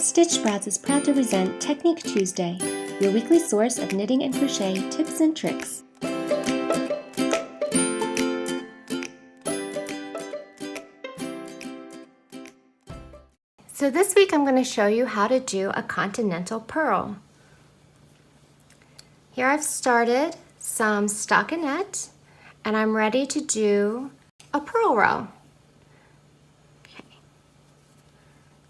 Stitch Sprouts is proud to present Technique Tuesday, your weekly source of knitting and crochet tips and tricks. So this week I'm going to show you how to do a continental purl. Here I've started some stockinette and I'm ready to do a purl row.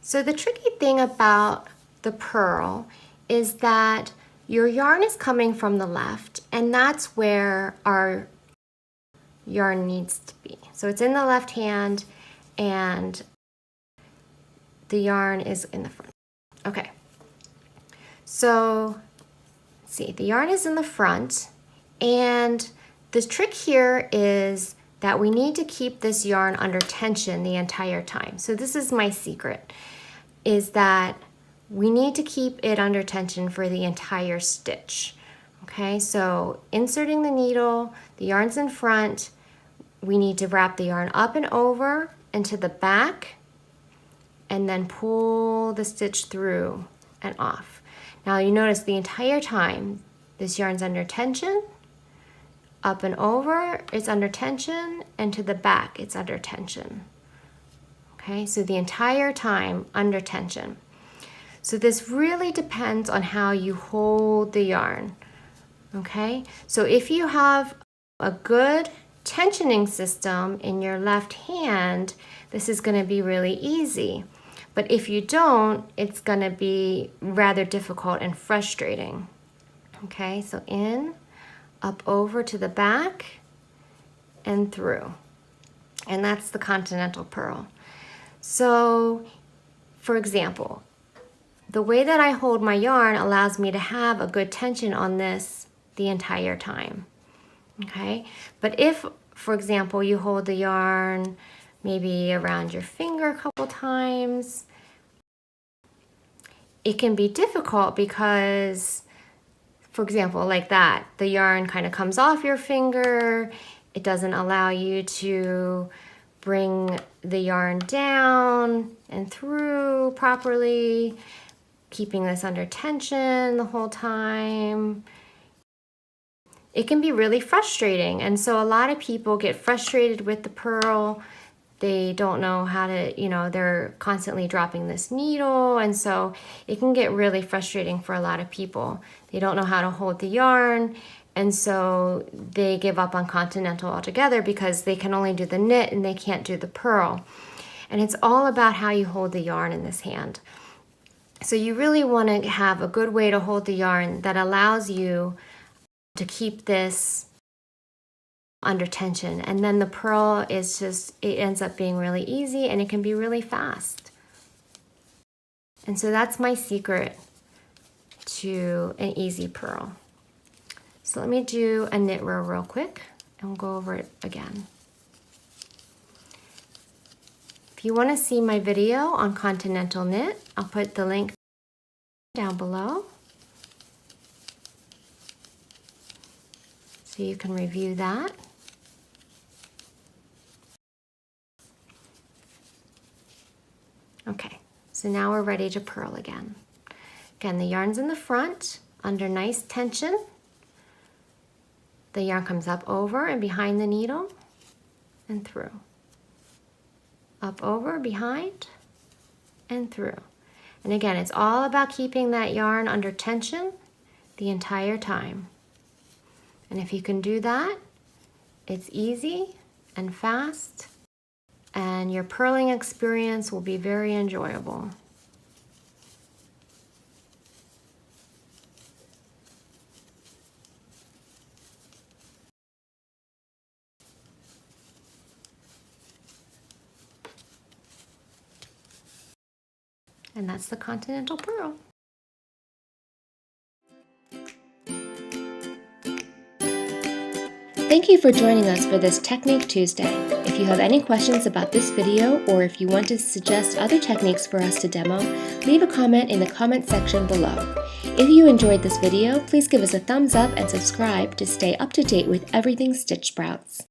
So the tricky thing about the purl is that your yarn is coming from the left, and that's where our yarn needs to be. So it's in the left hand and the yarn is in the front. Okay, so let's see, the yarn is in the front, and the trick here is that we need to keep this yarn under tension the entire time. So this is my secret, is that we need to keep it under tension for the entire stitch. Okay, so inserting the needle, the yarn's in front, we need to wrap the yarn up and over into the back and then pull the stitch through and off. Now you notice the entire time this yarn's under tension, up and over it's under tension, and to the back it's under tension. Okay, so the entire time under tension. So this really depends on how you hold the yarn. Okay, so if you have a good tensioning system in your left hand, this is going to be really easy. But if you don't, it's going to be rather difficult and frustrating. Okay, so in, up over to the back, and through. And that's the continental purl. So, for example, the way that I hold my yarn allows me to have a good tension on this the entire time. Okay, but if, for example, you hold the yarn maybe around your finger a couple times, it can be difficult because, for example, like that, the yarn kind of comes off your finger. It doesn't allow you to bring the yarn down and through properly, keeping this under tension the whole time. It can be really frustrating, and so a lot of people get frustrated with the purl. They don't know how to, they're constantly dropping this needle, and so it can get really frustrating for a lot of people. They don't know how to hold the yarn, and so they give up on continental altogether because they can only do the knit and they can't do the purl. And it's all about how you hold the yarn in this hand. So you really want to have a good way to hold the yarn that allows you to keep this under tension. And then the purl is just, it ends up being really easy and it can be really fast. And so that's my secret to an easy purl. So let me do a knit row real quick and we'll go over it again. If you want to see my video on continental knit, I'll put the link down below so you can review that. Okay, so now we're ready to purl again. Again, the yarn's in the front under nice tension. The yarn comes up over and behind the needle and through. Up over, behind, and through. And again, it's all about keeping that yarn under tension the entire time. And if you can do that, it's easy and fast, and your purling experience will be very enjoyable. And that's the continental purl. Thank you for joining us for this Technique Tuesday. If you have any questions about this video or if you want to suggest other techniques for us to demo, leave a comment in the comment section below. If you enjoyed this video, please give us a thumbs up and subscribe to stay up to date with everything Stitch Sprouts.